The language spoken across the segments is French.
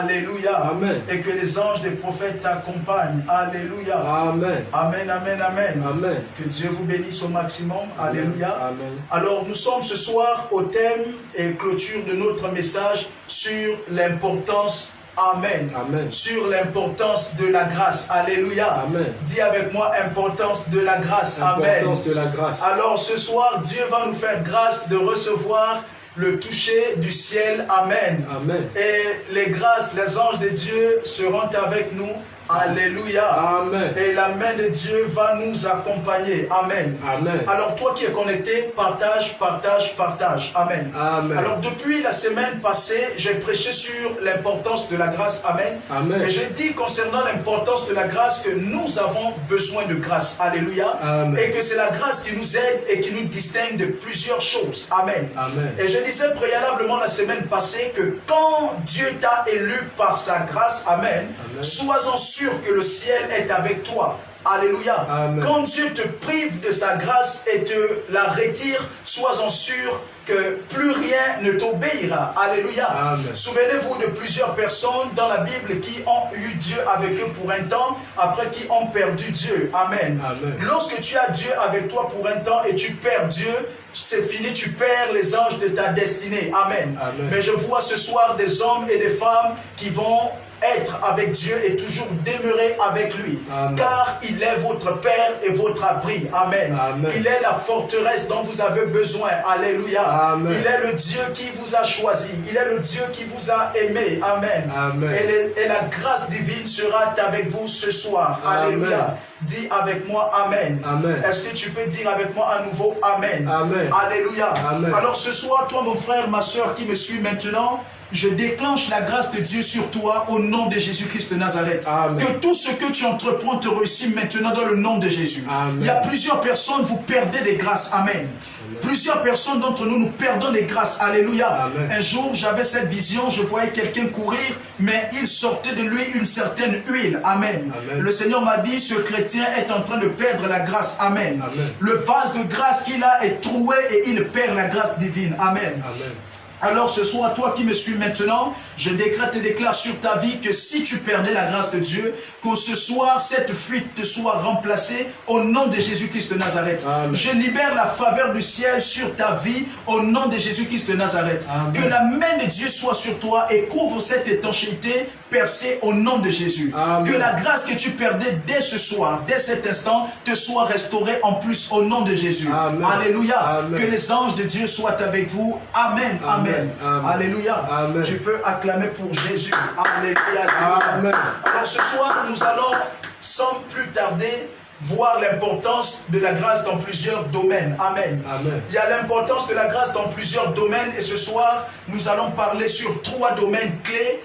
Alléluia. Amen. Et que les anges des prophètes t'accompagnent. Alléluia. Amen. Amen, amen, amen. Amen. Que Dieu vous bénisse au maximum. Alléluia. Amen. Alors nous sommes ce soir au thème et clôture de notre message sur l'importance, amen, Amen, sur l'importance de la grâce. Alléluia. Amen. Dis avec moi, importance de la grâce. Importance Amen. de la grâce. Alors ce soir, Dieu va nous faire grâce de recevoir le toucher du ciel. Amen. Amen. Et les grâces, les anges de Dieu seront avec nous. Alléluia. Amen. Et la main de Dieu va nous accompagner. Amen. Amen. Alors toi qui es connecté, partage, partage, partage. Amen. Amen. Alors depuis la semaine passée, j'ai prêché sur l'importance de la grâce. Amen. Amen. Et j'ai dit concernant l'importance de la grâce que nous avons besoin de grâce. Alléluia. Amen. Et que c'est la grâce qui nous aide et qui nous distingue de plusieurs choses. Amen. Amen. Et je disais préalablement la semaine passée que quand Dieu t'a élu par sa grâce, amen, sois-en sûr que le ciel est avec toi. Alléluia. Amen. Quand Dieu te prive de sa grâce et te la retire, sois-en sûr que plus rien ne t'obéira. Alléluia. Souvenez-vous de plusieurs personnes dans la Bible qui ont eu Dieu avec eux pour un temps, après qui ont perdu Dieu. Amen. Amen. Lorsque tu as Dieu avec toi pour un temps et tu perds Dieu, c'est fini, tu perds les anges de ta destinée. Amen. Amen. Mais je vois ce soir des hommes et des femmes qui vont être avec Dieu et toujours demeurer avec lui. Amen. Car il est votre Père et votre abri. Amen. Amen. Il est la forteresse dont vous avez besoin. Alléluia. Amen. Il est le Dieu qui vous a choisi. Il est le Dieu qui vous a aimé. Amen. Amen. Et la grâce divine sera avec vous ce soir. Amen. Alléluia. Dis avec moi Amen. Amen. Est-ce que tu peux dire avec moi à nouveau Amen? Amen. Alléluia. Amen. Alors ce soir, toi mon frère, ma soeur qui me suit maintenant, je déclenche la grâce de Dieu sur toi au nom de Jésus-Christ de Nazareth. Amen. Que tout ce que tu entreprends te réussit maintenant dans le nom de Jésus. Amen. Il y a plusieurs personnes, vous perdez des grâces. Amen. Amen. Plusieurs personnes d'entre nous, nous perdons des grâces. Alléluia. Amen. Un jour, j'avais cette vision, je voyais quelqu'un courir, mais il sortait de lui une certaine huile. Amen. Amen. Le Seigneur m'a dit, ce chrétien est en train de perdre la grâce. Amen. Amen. Le vase de grâce qu'il a est troué et il perd la grâce divine. Amen. Amen. Alors ce soir, toi qui me suis maintenant, je décrète et déclare sur ta vie que si tu perdais la grâce de Dieu, que ce soir, cette fuite te soit remplacée au nom de Jésus-Christ de Nazareth. Amen. Je libère la faveur du ciel sur ta vie au nom de Jésus-Christ de Nazareth. Amen. Que la main de Dieu soit sur toi et couvre cette étanchéité percée au nom de Jésus. Amen. Que la grâce que tu perdais dès ce soir, dès cet instant, te soit restaurée en plus au nom de Jésus. Amen. Alléluia. Amen. Que les anges de Dieu soient avec vous. Amen. Amen. Amen. Amen. Alléluia. Amen. Tu peux acclamer pour Jésus. Alléluia. Amen. Alors ce soir, nous allons, sans plus tarder, voir l'importance de la grâce dans plusieurs domaines. Amen. Amen. Il y a l'importance de la grâce dans plusieurs domaines et ce soir, nous allons parler sur 3 domaines clés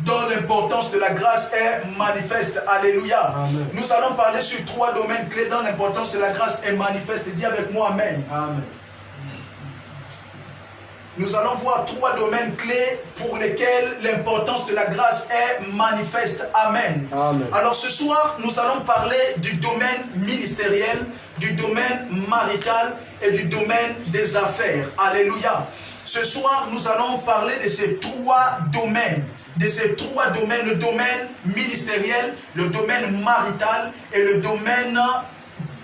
dont l'importance de la grâce est manifeste. Alléluia. Amen. Nous allons parler sur 3 domaines clés dont l'importance de la grâce est manifeste. Dis avec moi Amen. Amen. Nous allons voir 3 domaines clés pour lesquels l'importance de la grâce est manifeste. Amen. Amen. Alors ce soir, nous allons parler du domaine ministériel, du domaine marital et du domaine des affaires. Alléluia. Ce soir, nous allons parler de ces 3 domaines. Le domaine ministériel, le domaine marital et le domaine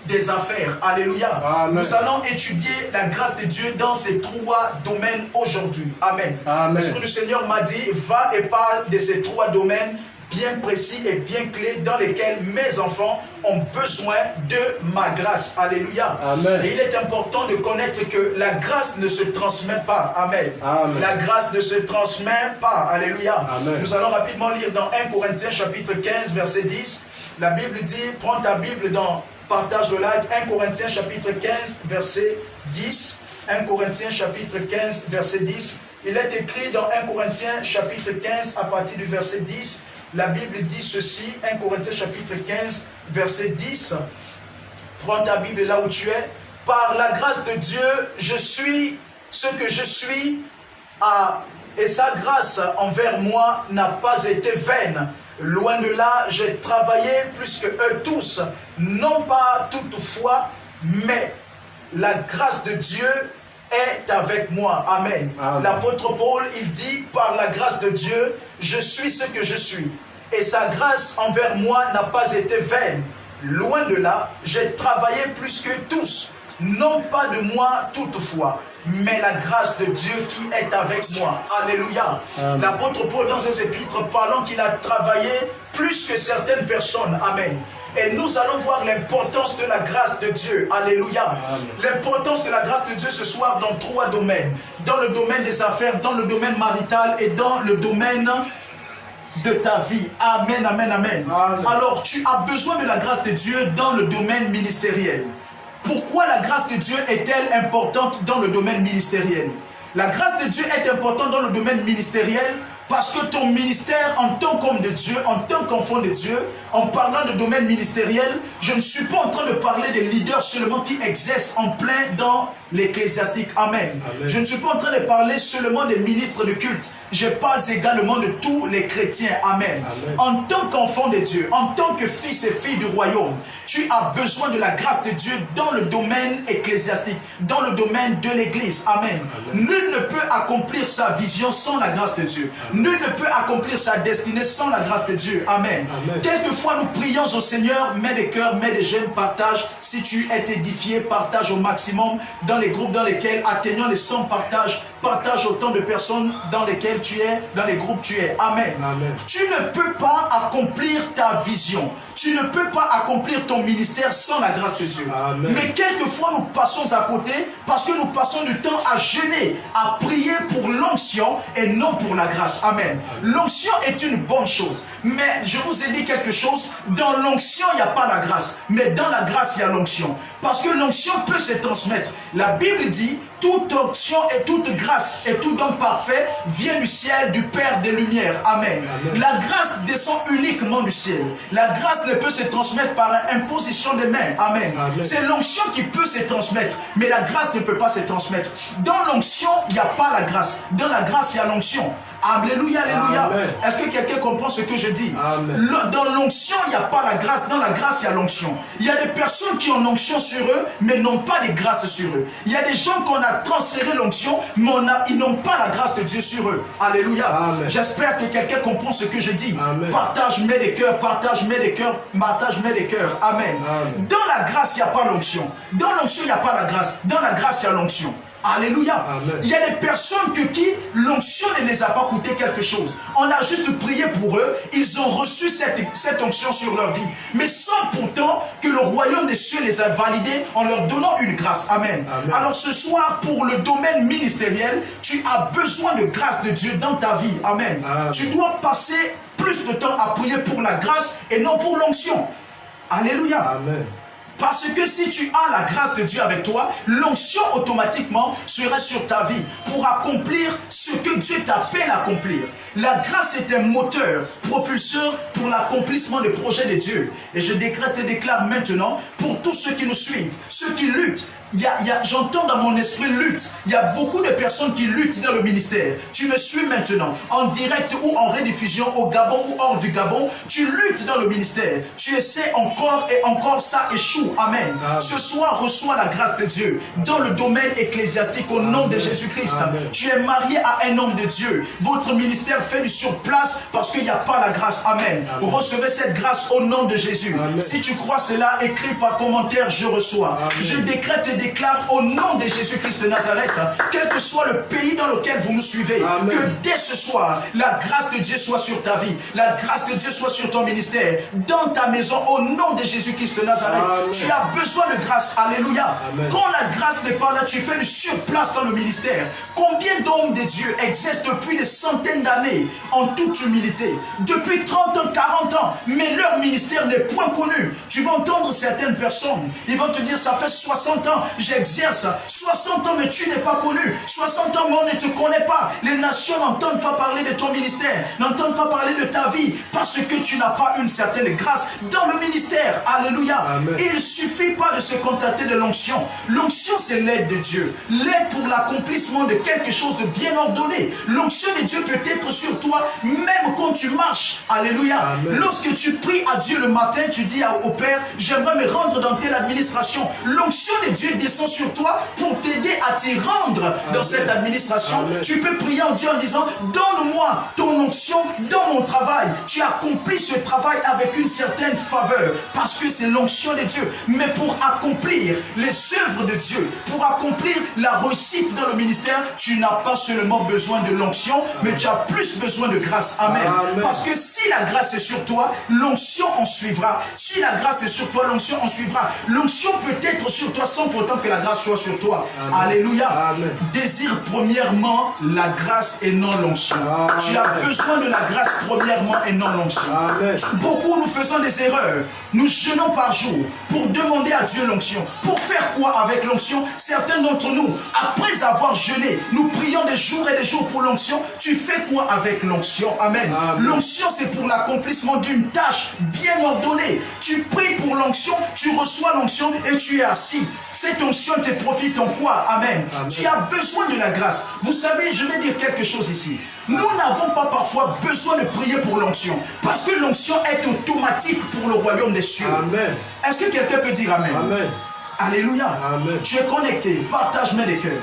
des affaires. Alléluia. Amen. Nous allons étudier la grâce de Dieu dans ces 3 domaines aujourd'hui. Amen. Amen. L'Esprit du Seigneur m'a dit, va et parle de ces 3 domaines bien précis et bien clés dans lesquels mes enfants ont besoin de ma grâce. Alléluia. Amen. Et il est important de connaître que la grâce ne se transmet pas. Amen. Amen. La grâce ne se transmet pas. Alléluia. Amen. Nous allons rapidement lire dans 1 Corinthiens chapitre 15 verset 10. La Bible dit, prends ta Bible dans partage le live, 1 Corinthiens chapitre 15 verset 10. 1 Corinthiens chapitre 15 verset 10. Il est écrit dans 1 Corinthiens chapitre 15 à partir du verset 10. La Bible dit ceci, 1 Corinthiens chapitre 15 verset 10. Prends ta Bible là où tu es. Par la grâce de Dieu, je suis ce que je suis, et sa grâce envers moi n'a pas été vaine. Loin de là, j'ai travaillé plus que eux tous, non pas toutefois, mais la grâce de Dieu est avec moi. Amen. Amen. L'apôtre Paul, il dit, par la grâce de Dieu, je suis ce que je suis. Et sa grâce envers moi n'a pas été vaine. Loin de là, j'ai travaillé plus que tous. Non pas de moi toutefois, mais la grâce de Dieu qui est avec moi. Alléluia. L'apôtre Paul dans ses épîtres parlant qu'il a travaillé plus que certaines personnes. Amen. Et nous allons voir l'importance de la grâce de Dieu. Alléluia. L'importance de la grâce de Dieu ce soir dans 3 domaines. Dans le domaine des affaires, dans le domaine marital et dans le domaine de ta vie. Amen, amen, amen. Alors, tu as besoin de la grâce de Dieu dans le domaine ministériel. Pourquoi la grâce de Dieu est-elle importante dans le domaine ministériel? La grâce de Dieu est importante dans le domaine ministériel parce que ton ministère en tant qu'homme de Dieu, en tant qu'enfant de Dieu, en parlant de domaine ministériel, je ne suis pas en train de parler des leaders seulement qui exercent en plein dans l'ecclésiastique. Amen. Je ne suis pas en train de parler seulement des ministres de culte. Je parle également de tous les chrétiens. Amen. En tant qu'enfant de Dieu, en tant que fils et fille du royaume, tu as besoin de la grâce de Dieu dans le domaine ecclésiastique, dans le domaine de l'église. Amen. Nul ne peut accomplir sa vision sans la grâce de Dieu. Nul ne peut accomplir sa destinée sans la grâce de Dieu. Amen. Quelquefois nous prions au Seigneur, mets des cœurs, mets des j'aime, partage. Si tu es édifié, partage au maximum dans les groupes dans lesquels, atteignant les 100 partages, partage autant de personnes dans lesquelles tu es, dans les groupes tu es. Amen. Tu ne peux pas accomplir ta vision. Tu ne peux pas accomplir ton ministère sans la grâce de Dieu. Mais quelquefois nous passons à côté parce que nous passons du temps à jeûner, à prier pour l'onction et non pour la grâce. Amen. L'onction est une bonne chose. Mais je vous ai dit quelque chose. Dans l'onction, il n'y a pas la grâce. Mais dans la grâce, il y a l'onction. Parce que l'onction peut se transmettre. La Bible dit, toute onction et toute grâce et tout don parfait vient du ciel, du Père des Lumières. Amen. La grâce descend uniquement du ciel. La grâce ne peut se transmettre par imposition des mains. Amen. C'est l'onction qui peut se transmettre, mais la grâce ne peut pas se transmettre. Dans l'onction, il n'y a pas la grâce. Dans la grâce, il y a l'onction. Alléluia, alléluia. Est-ce que quelqu'un comprend ce que je dis? Dans l'onction, il n'y a pas la grâce. Dans la grâce, il y a l'onction. Il y a des personnes qui ont l'onction sur eux, mais n'ont pas de grâce sur eux. Il y a des gens qu'on a transféré l'onction, mais ils n'ont pas la grâce de Dieu sur eux. Alléluia. J'espère que quelqu'un comprend ce que je dis. Partage, mets des cœurs, partage, mets des cœurs, partage, mets des cœurs. Amen. Dans la grâce, il n'y a pas l'onction. Dans l'onction, il n'y a pas la grâce. Dans la grâce, il y a l'onction. Alléluia. Il y a des personnes qui l'onction ne les a pas coûté quelque chose. On a juste prié pour eux. Ils ont reçu cette onction sur leur vie. Mais sans pourtant que le royaume des cieux les a validés en leur donnant une grâce. Amen. Alors ce soir, pour le domaine ministériel, tu as besoin de grâce de Dieu dans ta vie. Amen. Tu dois passer plus de temps à prier pour la grâce et non pour l'onction. Alléluia. Amen. Parce que si tu as la grâce de Dieu avec toi, l'onction automatiquement sera sur ta vie pour accomplir ce que Dieu t'appelle à accomplir. La grâce est un moteur, propulseur pour l'accomplissement des projets de Dieu. Et je décrète et déclare maintenant pour tous ceux qui nous suivent, ceux qui luttent. J'entends dans mon esprit lutte. Il y a beaucoup de personnes qui luttent dans le ministère. Tu me suis maintenant, en direct ou en rediffusion, au Gabon ou hors du Gabon. Tu luttes dans le ministère. Tu essaies encore et encore, ça échoue. Amen. Ce soir, reçois la grâce de Dieu dans le domaine ecclésiastique au nom de Jésus-Christ. Tu es marié à un homme de Dieu. Votre ministère fait du surplace parce qu'il n'y a pas la grâce. Amen. Recevez cette grâce au nom de Jésus. Si tu crois cela, écris par commentaire, je reçois. Je décrète et déclare au nom de Jésus-Christ de Nazareth, quel que soit le pays dans lequel vous nous suivez, que dès ce soir, la grâce de Dieu soit sur ta vie, la grâce de Dieu soit sur ton ministère, dans ta maison, au nom de Jésus-Christ de Nazareth. Tu as besoin de grâce. Alléluia. Quand la grâce n'est pas là, tu fais du surplace dans le ministère. Combien d'hommes de Dieu exercent depuis des centaines d'années en toute humilité, depuis 30 ans, 40 ans, mais leur ministère n'est point connu. Tu vas entendre certaines personnes, ils vont te dire, ça fait 60 ans, j'exerce 60 ans, mais tu n'es pas connu. 60 ans, mais on ne te connaît pas. Les nations n'entendent pas parler de ton ministère, n'entendent pas parler de ta vie, parce que tu n'as pas une certaine grâce dans le ministère. Alléluia. Il ne suffit pas de se contenter de l'onction. L'onction, c'est l'aide de Dieu. L'aide pour l'accomplissement de quelque chose de bien ordonné. L'onction de Dieu peut être sur toi, même quand tu marches. Alléluia. Lorsque tu pries à Dieu le matin, tu dis au Père, j'aimerais me rendre dans telle administration. L'onction de Dieu Dieu descend sur toi pour t'aider à t'y rendre dans cette administration. Amen. Tu peux prier en Dieu en disant, donne-moi ton onction dans mon travail. Tu accomplis ce travail avec une certaine faveur parce que c'est l'onction de Dieu. Mais pour accomplir les œuvres de Dieu, pour accomplir la réussite dans le ministère, tu n'as pas seulement besoin de l'onction, mais tu as plus besoin de grâce. Amen. Amen. Parce que si la grâce est sur toi, l'onction en suivra. Si la grâce est sur toi, l'onction en suivra. L'onction peut être sur toi sans pourtant que la grâce soit sur toi. Amen. Alléluia. Amen. Désire premièrement la grâce et non l'onction. Tu as besoin de la grâce premièrement et non l'onction. Beaucoup nous faisons des erreurs. Nous jeûnons par jour pour demander à Dieu l'onction. Pour faire quoi avec l'onction? Certains d'entre nous, après avoir jeûné, nous prions des jours et des jours pour l'onction. Tu fais quoi avec l'onction? Amen. L'onction, c'est pour l'accomplissement d'une tâche bien ordonnée. Tu pries pour l'onction, tu reçois l'onction et tu es assis. Cette onction te profite en quoi? Amen. Amen. Tu as besoin de la grâce. Vous savez, je vais dire quelque chose ici. Nous n'avons pas parfois besoin de prier pour l'onction parce que l'onction est automatique pour le royaume des cieux. Est-ce que quelqu'un peut dire Amen? Amen. Alléluia. Amen. Tu es connecté. Partage-moi les cœurs.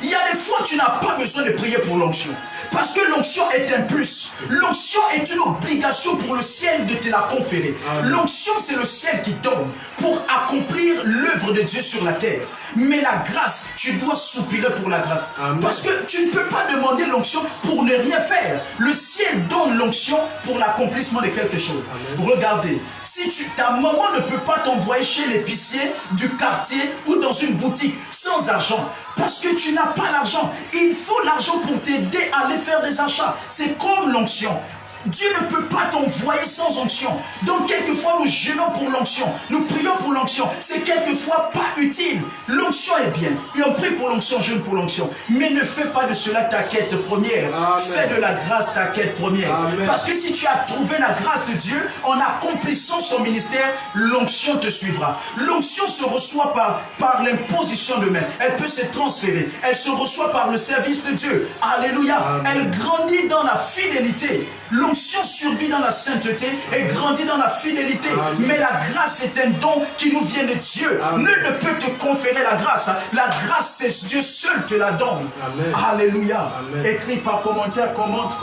Il y a des fois tu n'as pas besoin de prier pour l'onction. Parce que l'onction est un plus. L'onction est une obligation pour le ciel de te la conférer. L'onction, c'est le ciel qui donne pour accomplir l'œuvre de Dieu sur la terre. Mais la grâce, tu dois soupirer pour la grâce. Amen. Parce que tu ne peux pas demander l'onction pour ne rien faire. Le ciel donne l'onction pour l'accomplissement de quelque chose. Amen. Regardez, si ta maman ne peut pas t'envoyer chez l'épicier du quartier ou dans une boutique sans argent, parce que tu n'as pas l'argent. Il faut l'argent pour t'aider à aller faire des achats. C'est comme l'onction. Dieu ne peut pas t'envoyer sans onction. Donc quelquefois nous jeûnons pour l'onction, nous prions pour l'onction. C'est quelquefois pas utile. L'onction est bien et on prie pour l'onction, jeûne pour l'onction. Mais ne fais pas de cela ta quête première. Amen. Fais de la grâce ta quête première. Amen. Parce que si tu as trouvé la grâce de Dieu en accomplissant son ministère, l'onction te suivra. L'onction se reçoit par l'imposition de main. Elle peut se transférer. Elle se reçoit par le service de Dieu. Alléluia. Amen. Elle grandit dans la fidélité. L'onction survit dans la sainteté et grandit dans la fidélité. Amen. Mais la grâce est un don qui nous vient de Dieu. Amen. Nul ne peut te conférer la grâce. La grâce, c'est Dieu seul te la donne. Amen. Alléluia. Amen. Écris par commentaire, commente.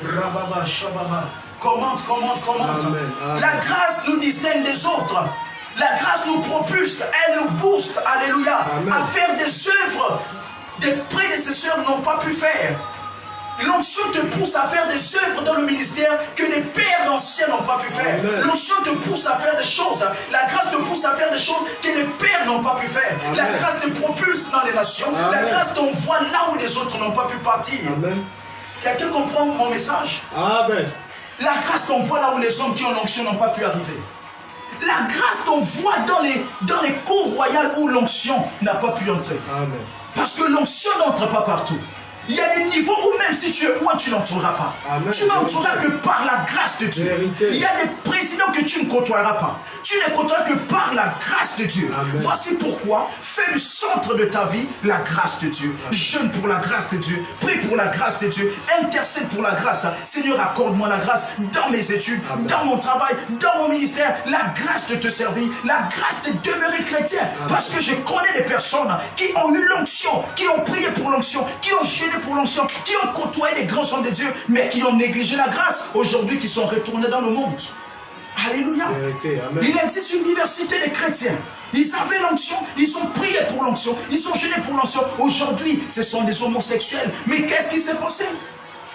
Rababa, shababa. Commente. Amen. Amen. La grâce nous distingue des autres. La grâce nous propulse, elle nous booste. Alléluia. Amen. À faire des œuvres des prédécesseurs n'ont pas pu faire. L'onction te pousse à faire des œuvres dans le ministère que les pères anciens n'ont pas pu faire. L'onction te pousse à faire des choses. La grâce te pousse à faire des choses que les pères n'ont pas pu faire. Amen. La grâce te propulse dans les nations. Amen. La grâce t'envoie là où les autres n'ont pas pu partir. Quelqu'un comprend mon message? Amen. La grâce t'envoie là où les hommes qui ont l'onction n'ont pas pu arriver. La grâce t'envoie dans les cours royales où l'onction n'a pas pu entrer. Amen. Parce que l'onction n'entre pas partout. Il y a des niveaux où même si tu es loin, tu n'entreras pas. Amen. Tu n'entreras que par la grâce de Dieu. Vérité. Il y a des présidents que tu ne côtoieras pas. Tu ne côtoieras que par la grâce de Dieu. Amen. Voici pourquoi fais le centre de ta vie la grâce de Dieu. Amen. Jeûne pour la grâce de Dieu. Prie pour la grâce de Dieu. Intercède pour la grâce. Seigneur, accorde-moi la grâce dans mes études, Amen. Dans mon travail, dans mon ministère. La grâce de te servir. La grâce de demeurer chrétien. Amen. Parce que je connais des personnes qui ont eu l'onction, qui ont prié pour l'onction, qui ont jeûné pour l'onction, qui ont côtoyé des grands hommes de Dieu, mais qui ont négligé la grâce, aujourd'hui qui sont retournés dans le monde. Alléluia. Il existe une diversité de chrétiens. Ils avaient l'onction, ils ont prié pour l'onction, ils ont jeûné pour l'onction. Aujourd'hui, ce sont des homosexuels. Mais qu'est-ce qui s'est passé?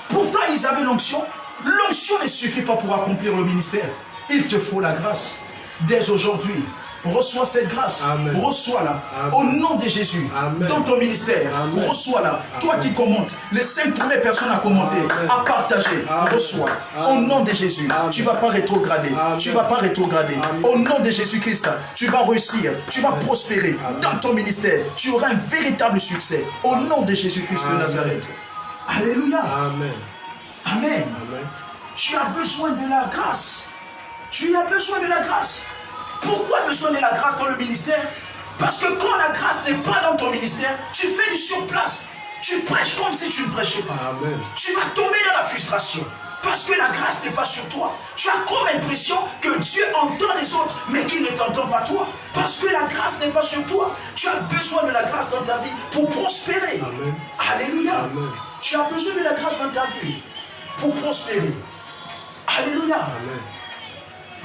Pourtant, ils avaient l'onction. L'onction ne suffit pas pour accomplir le ministère. Il te faut la grâce. Dès aujourd'hui, reçois cette grâce, reçois-la au nom de Jésus. Amen. Dans ton ministère, reçois-la. Toi qui commentes, les 5 premières personnes à commenter, à partager, reçois. Au nom de Jésus, tu ne vas pas rétrograder. Tu ne vas pas rétrograder. Au nom de Jésus-Christ, tu vas réussir, tu vas prospérer dans ton ministère. Tu auras un véritable succès. Au nom de Jésus-Christ de Nazareth. Alléluia. Amen. Amen. Tu as besoin de la grâce. Tu as besoin de la grâce. Pourquoi besoin de la grâce dans le ministère? Parce que quand la grâce n'est pas dans ton ministère, tu fais du surplace. Tu prêches comme si tu ne prêchais pas. Amen. Tu vas tomber dans la frustration. Parce que la grâce n'est pas sur toi. Tu as comme impression que Dieu entend les autres, mais qu'il ne t'entend pas toi. Parce que la grâce n'est pas sur toi. Tu as besoin de la grâce dans ta vie pour prospérer. Amen. Alléluia. Amen. Tu as besoin de la grâce dans ta vie pour prospérer. Alléluia. Amen.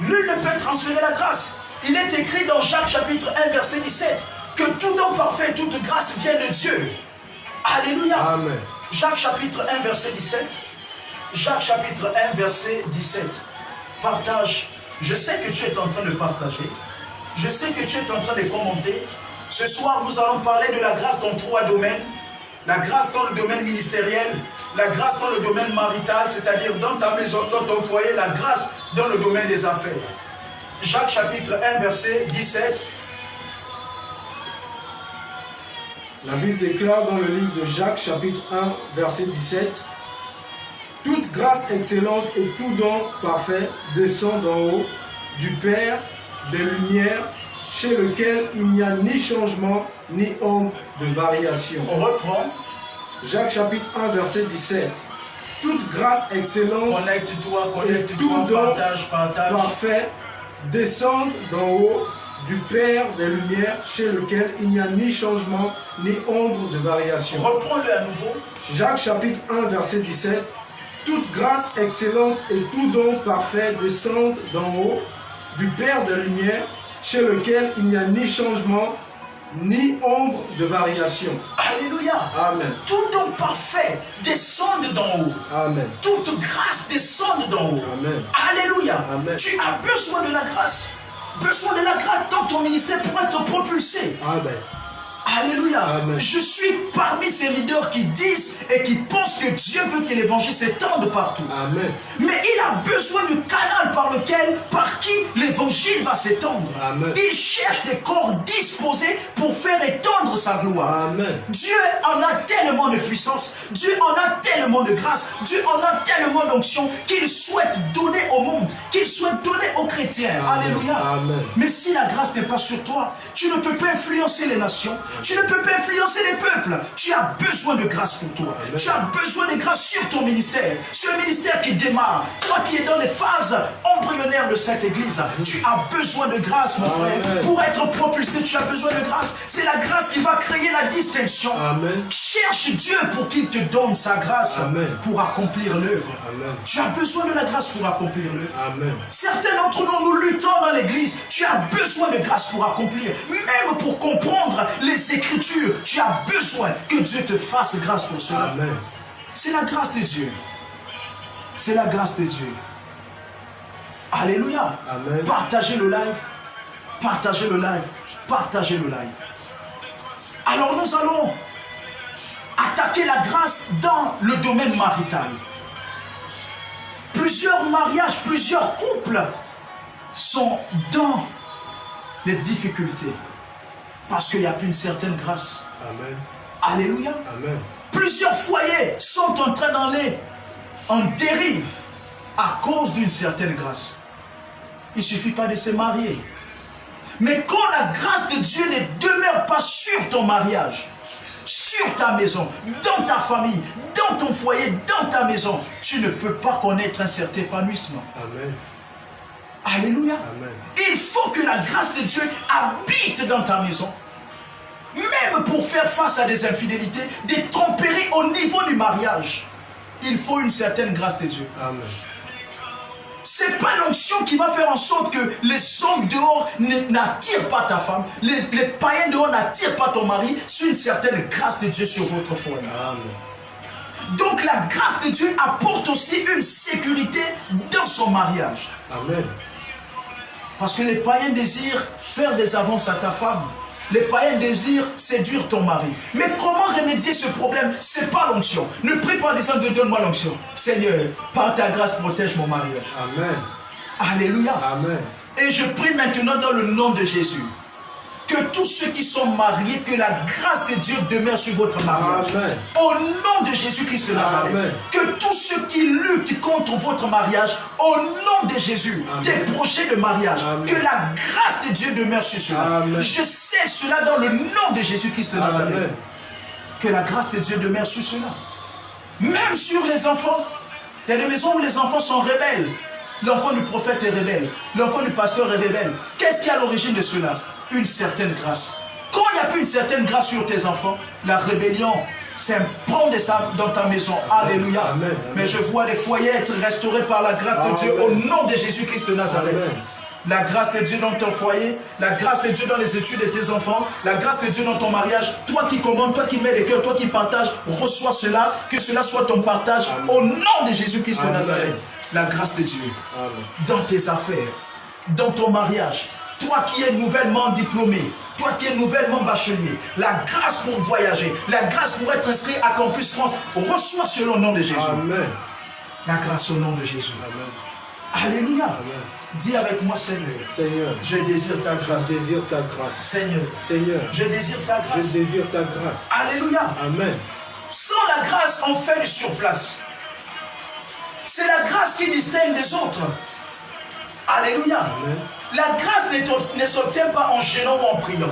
Nul ne peut transférer la grâce. Il est écrit dans Jacques chapitre 1 verset 17 que tout don parfait, toute grâce vient de Dieu. Alléluia. Amen. Jacques chapitre 1 verset 17. Jacques chapitre 1 verset 17. Partage. Je sais que tu es en train de partager. Je sais que tu es en train de commenter. Ce soir, nous allons parler de la grâce dans 3 domaines. La grâce dans le domaine ministériel, la grâce dans le domaine marital, c'est-à-dire dans ta maison, dans ton foyer, la grâce dans le domaine des affaires. Jacques chapitre 1 verset 17. La Bible déclare dans le livre de Jacques chapitre 1 verset 17: toute grâce excellente et tout don parfait descend d'en haut, du Père des lumières, chez lequel il n'y a ni changement, ni ombre de variation. On reprend. Jacques chapitre 1 verset 17. Toute grâce excellente Connecte-toi, et tout don partage. parfait descendent d'en haut, du Père des lumières, chez lequel il n'y a ni changement, ni ombre de variation. Reprends-le à nouveau. Jacques chapitre 1 verset 17. Toute grâce excellente et tout don parfait descendent d'en haut, du Père des lumières, chez lequel il n'y a ni changement, ni ombre de variation. Alléluia. Amen. Tout don parfait descend d'en haut. Amen. Toute grâce descend d'en haut. Amen. Alléluia. Amen. Tu as besoin de la grâce. Besoin de la grâce dans ton ministère pour être propulsé. Amen. Alléluia. Amen. Je suis parmi ces leaders qui disent et qui pensent que Dieu veut que l'évangile s'étende partout. Amen. Mais il a besoin du canal par qui l'évangile va s'étendre. Amen. Il cherche des corps disposés pour faire étendre sa gloire. Amen. Dieu en a tellement de puissance, Dieu en a tellement de grâce, Dieu en a tellement d'onction qu'il souhaite donner au monde, qu'il souhaite donner aux chrétiens. Amen. Alléluia. Amen. Mais si la grâce n'est pas sur toi, tu ne peux pas influencer les nations, tu ne peux pas influencer les peuples. Tu as besoin de grâce pour toi. Amen. Tu as besoin de grâce sur ton ministère. Ce ministère qui démarre, toi qui es dans les phases embryonnaires de cette église, tu as besoin de grâce, mon frère. Amen. Pour être propulsé, tu as besoin de grâce. C'est la grâce qui va créer la distinction. Amen. Cherche Dieu pour qu'il te donne sa grâce. Amen. Pour accomplir l'œuvre. Amen. Tu as besoin de la grâce pour accomplir l'œuvre. Amen. Certains d'entre nous, nous luttons dans l'église. Tu as besoin de grâce pour accomplir. Même pour comprendre les Écritures, tu as besoin que Dieu te fasse grâce pour cela. Amen. C'est la grâce de Dieu. C'est la grâce de Dieu. Alléluia. Amen. Partagez le live. Partagez le live. Partagez le live. Alors nous allons attaquer la grâce dans le domaine marital. Plusieurs mariages, plusieurs couples sont dans les difficultés parce qu'il n'y a plus une certaine grâce. Amen. Alléluia. Amen. Plusieurs foyers sont en train d'aller en dérive à cause d'une certaine grâce. Il ne suffit pas de se marier. Mais quand la grâce de Dieu ne demeure pas sur ton mariage, sur ta maison, dans ta famille, dans ton foyer, dans ta maison, tu ne peux pas connaître un certain épanouissement. Amen. Alléluia. Amen. Il faut que la grâce de Dieu habite dans ta maison. Même pour faire face à des infidélités, des tromperies au niveau du mariage, il faut une certaine grâce de Dieu. Amen. Ce n'est pas l'onction qui va faire en sorte que les hommes dehors n'attirent pas ta femme, les païens dehors n'attirent pas ton mari, c'est une certaine grâce de Dieu sur votre foyer. Amen. Donc la grâce de Dieu apporte aussi une sécurité dans son mariage. Amen. Parce que les païens désirent faire des avances à ta femme. Les païens désirent séduire ton mari. Mais comment remédier ce problème? Ce n'est pas l'onction. Ne prie pas en disant Dieu, donne-moi l'onction. Seigneur, par ta grâce, protège mon mariage. Amen. Alléluia. Amen. Et je prie maintenant dans le nom de Jésus que tous ceux qui sont mariés, que la grâce de Dieu demeure sur votre mariage. Amen. Au nom de Jésus-Christ de Nazareth. Amen. Que tous ceux qui luttent contre votre mariage, au nom de Jésus, Amen. des projets de mariage, Amen. que la grâce de Dieu demeure sur cela. Amen. Je sais cela dans le nom de Jésus-Christ de Nazareth. Amen. Que la grâce de Dieu demeure sur cela. Même sur les enfants. Il y a des maisons où les enfants sont rebelles. L'enfant du prophète est rebelle. L'enfant du pasteur est rebelle. Qu'est-ce qui est à l'origine de cela? Une certaine grâce. Quand il n'y a plus une certaine grâce sur tes enfants, la rébellion s'imprend dans ta maison. Alléluia. Amen, amen. Mais je vois les foyers être restaurés par la grâce de Dieu au nom de Jésus-Christ de Nazareth. Amen. La grâce de Dieu dans ton foyer, la grâce de Dieu dans les études de tes enfants, la grâce de Dieu dans ton mariage. Toi qui commandes, toi qui mets les cœurs, toi qui partages, reçois cela, que cela soit ton partage. Amen. Au nom de Jésus-Christ de Nazareth. La grâce de Dieu. Amen. Dans tes affaires, dans ton mariage. Toi qui es nouvellement diplômé, toi qui es nouvellement bachelier, la grâce pour voyager, la grâce pour être inscrit à Campus France, reçois cela au nom de Jésus. Amen. La grâce au nom de Jésus. Amen. Alléluia. Amen. Dis avec moi, Seigneur. Seigneur, je désire ta grâce. Je désire ta grâce. Seigneur, Seigneur, je désire ta grâce. Je désire ta grâce. Alléluia. Amen. Sans la grâce, on fait du surplace. C'est la grâce qui distingue des autres. Alléluia. Amen. La grâce ne s'obtient pas en gênant ou en priant.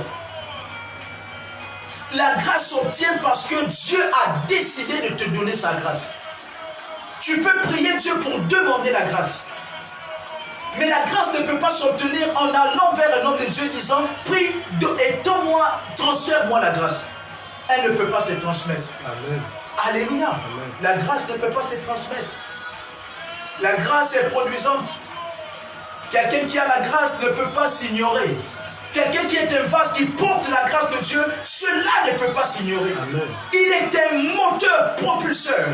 La grâce s'obtient parce que Dieu a décidé de te donner sa grâce. Tu peux prier Dieu pour demander la grâce. Mais la grâce ne peut pas s'obtenir en allant vers un homme de Dieu disant « Prie et donne-moi, transfère-moi la grâce ». Elle ne peut pas se transmettre. Amen. Alléluia. Amen. La grâce ne peut pas se transmettre. La grâce est produisante. Quelqu'un qui a la grâce ne peut pas s'ignorer. Quelqu'un qui est un vase qui porte la grâce de Dieu, cela ne peut pas s'ignorer. Il est un moteur propulseur.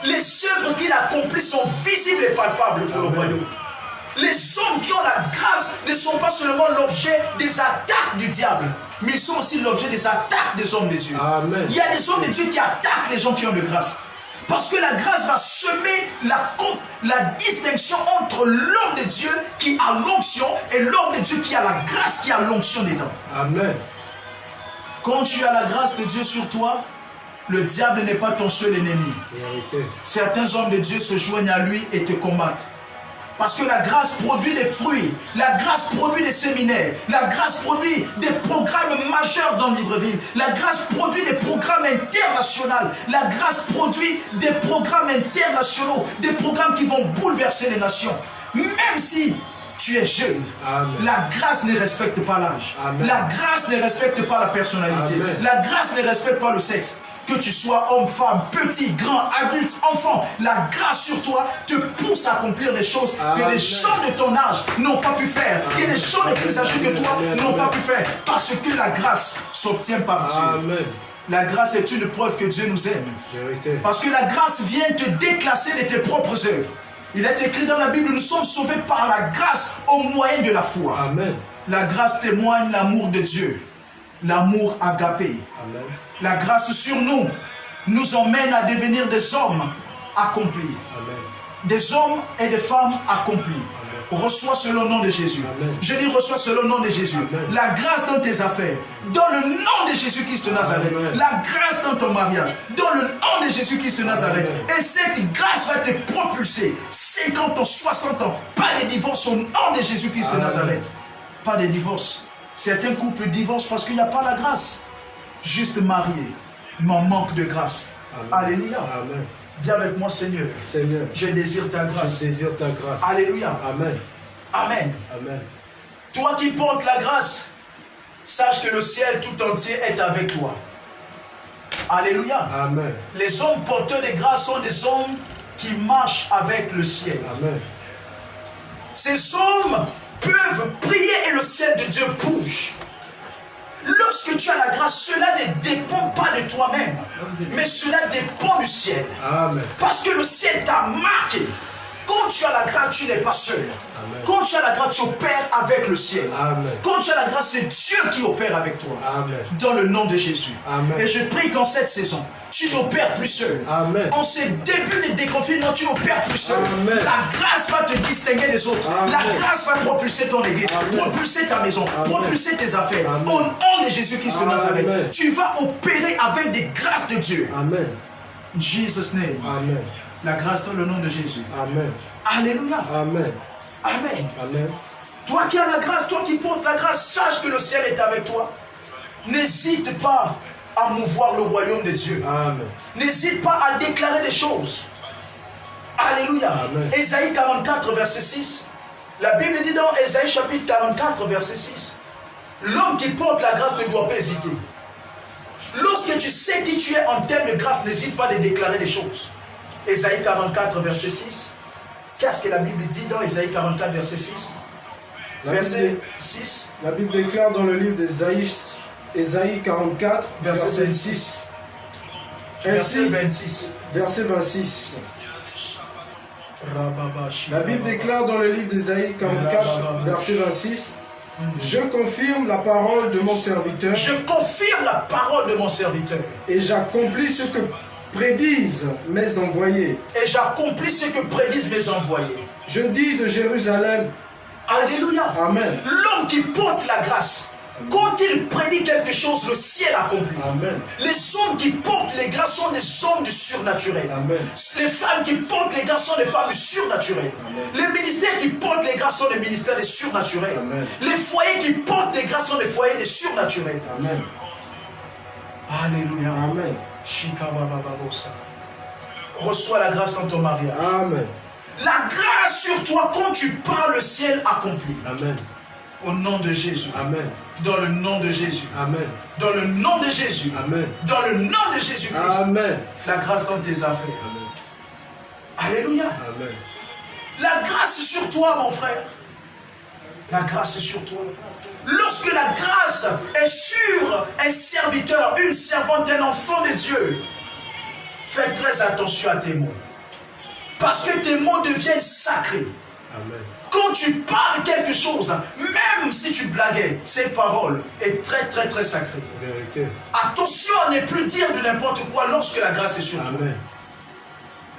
Les œuvres qu'il accomplit sont visibles et palpables pour le royaume. Les hommes qui ont la grâce ne sont pas seulement l'objet des attaques du diable, mais ils sont aussi l'objet des attaques des hommes de Dieu. Amen. Il y a des hommes de Dieu qui attaquent les gens qui ont de grâce. Parce que la grâce va semer la distinction entre l'homme de Dieu qui a l'onction et l'homme de Dieu qui a la grâce qui a l'onction dedans. Amen. Quand tu as la grâce de Dieu sur toi, le diable n'est pas ton seul ennemi. Certains hommes de Dieu se joignent à lui et te combattent. Parce que la grâce produit des fruits, la grâce produit des séminaires, la grâce produit des programmes majeurs dans Libreville, la grâce produit des programmes internationaux, la grâce produit des programmes internationaux, des programmes qui vont bouleverser les nations. Même si tu es jeune, amen, la grâce ne respecte pas l'âge, la grâce ne respecte pas la personnalité, amen, la grâce ne respecte pas le sexe. Que tu sois homme, femme, petit, grand, adulte, enfant, la grâce sur toi te pousse à accomplir des choses que les gens de ton âge n'ont pas pu faire, que les gens les plus âgés que toi n'ont pas pu faire, parce que la grâce s'obtient par Dieu. Amen. La grâce est une preuve que Dieu nous aime. Parce que la grâce vient te déclasser de tes propres œuvres. Il est écrit dans la Bible, nous sommes sauvés par la grâce au moyen de la foi. Amen. La grâce témoigne l'amour de Dieu. L'amour agapé. Amen. La grâce sur nous nous emmène à devenir des hommes accomplis. Amen. Des hommes et des femmes accomplis. Amen. Reçois cela au nom de Jésus. Amen. Je dis reçois cela au nom de Jésus. Amen. La grâce dans tes affaires. Dans le nom de Jésus-Christ de Nazareth. Amen. La grâce dans ton mariage. Dans le nom de Jésus-Christ de Nazareth. Amen. Et cette grâce va te propulser. 50 ans, 60 ans. Pas de divorce au nom de Jésus-Christ de Nazareth. Pas de divorce. Certains couples divorcent parce qu'il n'y a pas la grâce. Juste marié, mais on manque de grâce. Amen. Alléluia. Amen. Dis avec moi, Seigneur. Seigneur, je désire ta grâce. Je désire ta grâce. Alléluia. Amen. Amen. Amen. Toi qui portes la grâce, sache que le ciel tout entier est avec toi. Alléluia. Amen. Les hommes porteurs de grâce sont des hommes qui marchent avec le ciel. Amen. Ces hommes peuvent prier et le ciel de Dieu bouge. Lorsque tu as la grâce, cela ne dépend pas de toi-même, mais cela dépend du ciel. Amen. Parce que le ciel t'a marqué. Quand tu as la grâce, tu n'es pas seul. Amen. Quand tu as la grâce, tu opères avec le ciel. Amen. Quand tu as la grâce, c'est Dieu qui opère avec toi. Amen. Dans le nom de Jésus. Amen. Et je prie qu'en cette saison, tu n'opères plus seul. Amen. En ce début de déconfinement, tu n'opères plus seul. Amen. La grâce va te distinguer des autres. Amen. La grâce va propulser ton église, propulser ta maison, propulser tes affaires. Amen. Au nom de Jésus-Christ de Nazareth, tu vas opérer avec des grâces de Dieu. Amen. In Jesus' name. Amen. La grâce dans le nom de Jésus. Amen. Alléluia. Amen. Amen. Amen. Toi qui as la grâce, toi qui portes la grâce, sache que le ciel est avec toi. N'hésite pas à mouvoir le royaume de Dieu. N'hésite pas à déclarer des choses. Alléluia. Amen. Ésaïe 44, verset 6. La Bible dit dans Ésaïe chapitre 44, verset 6. L'homme qui porte la grâce ne doit pas hésiter. Lorsque tu sais qui tu es en termes de grâce, n'hésite pas de déclarer des choses. Ésaïe 44, verset 6. Qu'est-ce que la Bible dit dans Ésaïe 44, verset 6? Verset 6. La Bible déclare dans le livre d'Ésaïe, Ésaïe 44, verset 6. Verset 26. Verset 26. La Bible déclare dans le livre d'Ésaïe 44, verset 26. Je confirme la parole de mon serviteur. Je confirme la parole de mon serviteur. Et j'accomplis ce que prédisent mes envoyés. Et j'accomplis ce que prédisent mes envoyés. Je dis de Jérusalem. Alléluia. Amen. L'homme qui porte la grâce, quand il prédit quelque chose, le ciel accomplit. Amen. Les hommes qui portent les grâces sont des hommes du surnaturel. Amen. Les femmes qui portent les grâces sont des femmes du surnaturel. Amen. Les ministères qui portent les grâces sont des ministères des surnaturels. Amen. Les foyers qui portent les grâces sont des foyers des surnaturels. Amen. Alléluia. Amen. Reçois la grâce dans ton mariage. Amen. La grâce sur toi, quand tu parles, le ciel accomplit. Amen. Au nom de Jésus. Amen. Dans le nom de Jésus. Amen. Dans le nom de Jésus. Amen. Dans le nom de Jésus-Christ. Amen. La grâce dans tes affaires. Amen. Alléluia. Amen. La grâce sur toi, mon frère. La grâce sur toi. Lorsque la grâce est sur un serviteur, une servante, un enfant de Dieu, fais très attention à tes mots. Parce que tes mots deviennent sacrés. Amen. Quand tu parles quelque chose, même si tu blaguais, cette parole est très très très sacrée. Vérité. Attention à ne plus dire de n'importe quoi lorsque la grâce est sur toi. Amen.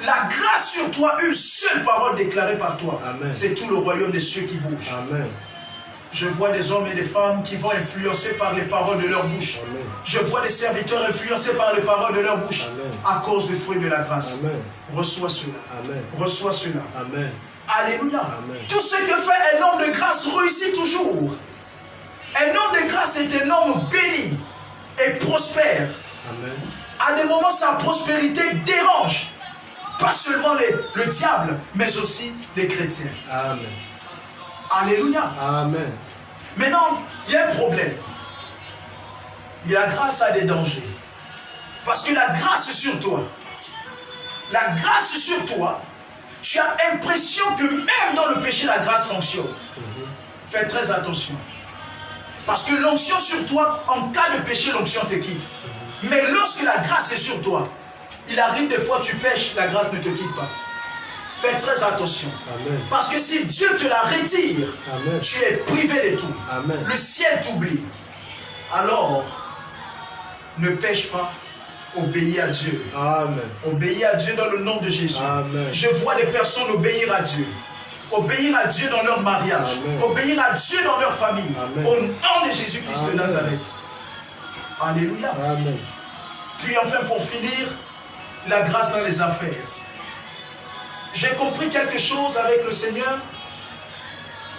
La grâce sur toi, une seule parole déclarée par toi, c'est tout le royaume des cieux qui bouge. Amen. Je vois des hommes et des femmes qui vont influencés par les paroles de leur bouche. Amen. Je vois des serviteurs influencés par les paroles de leur bouche. Amen. À cause du fruit de la grâce. Amen. Reçois cela. Amen. Reçois cela. Amen. Alléluia. Amen. Tout ce que fait un homme de grâce réussit toujours. Un homme de grâce est un homme béni et prospère. Amen. À des moments, sa prospérité dérange. Pas seulement le diable, mais aussi les chrétiens. Amen. Alléluia. Amen. Maintenant, il y a un problème. La grâce a des dangers. Parce que la grâce sur toi, tu as l'impression que même dans le péché, la grâce fonctionne. Fais très attention. Parce que l'onction sur toi, en cas de péché, l'onction te quitte. Mais lorsque la grâce est sur toi, il arrive des fois tu pêches, la grâce ne te quitte pas. Fais très attention. Amen. Parce que si Dieu te la retire, Amen. tu es privé de tout. Amen. Le ciel t'oublie. Alors, ne pêche pas, obéis à Dieu. Amen. Obéis à Dieu dans le nom de Jésus. Amen. Je vois des personnes obéir à Dieu. Obéir à Dieu dans leur mariage. Amen. Obéir à Dieu dans leur famille. Amen. Au nom de Jésus-Christ de Nazareth. Alléluia. Amen. Puis enfin pour finir, la grâce dans les affaires. J'ai compris quelque chose avec le Seigneur.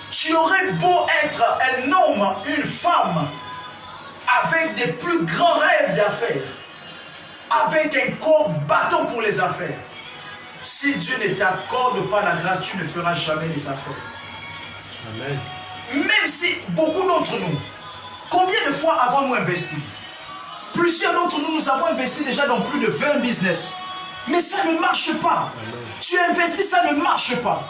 Tu aurais beau être un homme, une femme, avec des plus grands rêves d'affaires, avec un corps battant pour les affaires. Si Dieu ne t'accorde pas la grâce, tu ne feras jamais les affaires. Amen. Même si beaucoup d'entre nous, combien de fois avons-nous investi? Plusieurs d'entre nous, nous avons investi déjà dans plus de 20 business. Mais ça ne marche pas. Amen. Tu investis, ça ne marche pas.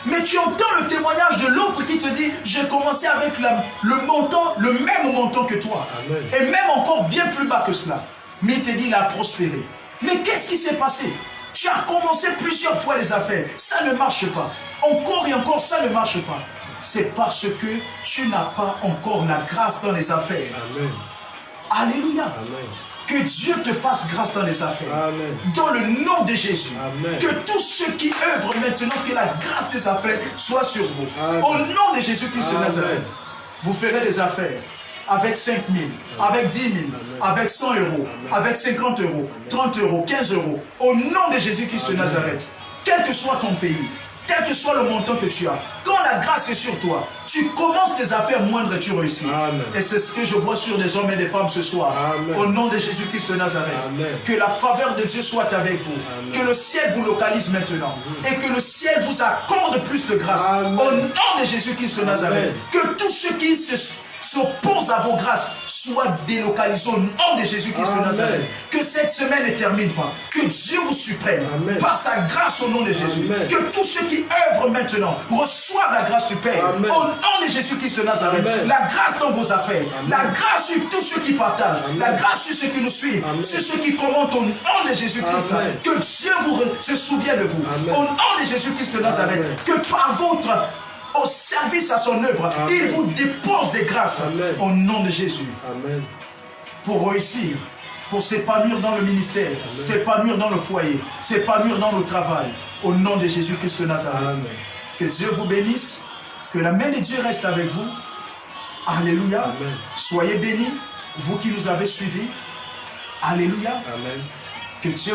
Mais tu entends le témoignage de l'autre qui te dit, j'ai commencé avec le même montant que toi. Amen. Et même encore bien plus bas que cela. Mais il te dit, il a prospéré. Mais qu'est-ce qui s'est passé? Tu as commencé plusieurs fois les affaires. Ça ne marche pas. Encore et encore, ça ne marche pas. C'est parce que tu n'as pas encore la grâce dans les affaires. Amen. Alléluia. Amen. Que Dieu te fasse grâce dans les affaires. Amen. Dans le nom de Jésus. Amen. Que tous ceux qui œuvrent maintenant, que la grâce des affaires soit sur vous. Amen. Au nom de Jésus-Christ de Amen. Nazareth. Vous ferez des affaires avec 5 000, avec 10 000, avec 100 euros, avec 50 euros, 30 euros, 15 euros. Au nom de Jésus-Christ de Nazareth. Quel que soit ton pays, quel que soit le montant que tu as, quand quand la grâce est sur toi, tu commences tes affaires moindres et tu réussis. Amen. Et c'est ce que je vois sur les hommes et les femmes ce soir. Amen. Au nom de Jésus-Christ de Nazareth. Amen. Que la faveur de Dieu soit avec vous. Amen. Que le ciel vous localise maintenant. Et que le ciel vous accorde plus de grâce. Amen. Au nom de Jésus-Christ de Nazareth. Amen. Que tous ceux qui s'opposent à vos grâces soient délocalisés au nom de Jésus-Christ de Nazareth. Que cette semaine ne termine pas. Que Dieu vous supprime par sa grâce au nom de Jésus. Amen. Que tous ceux qui œuvrent maintenant reçoivent la grâce du Père. Amen. Au nom de Jésus-Christ de Nazareth. Amen. La grâce dans vos affaires. Amen. La grâce sur tous ceux qui partagent. Amen. La grâce sur ceux qui nous suivent. Amen. Sur ceux qui commentent au nom de Jésus-Christ. Amen. Que Dieu se souvienne de vous. Amen. Au nom de Jésus-Christ de Nazareth. Amen. Que par votre au service à son œuvre, Amen. il vous dépose des grâces. Amen. Au nom de Jésus. Amen. Pour réussir, pour s'épanouir dans le ministère, s'épanouir dans le foyer, s'épanouir dans le travail. Au nom de Jésus-Christ de Nazareth. Amen. Que Dieu vous bénisse. Que la main de Dieu reste avec vous. Alléluia. Amen. Soyez bénis, vous qui nous avez suivis. Alléluia. Amen. Que Dieu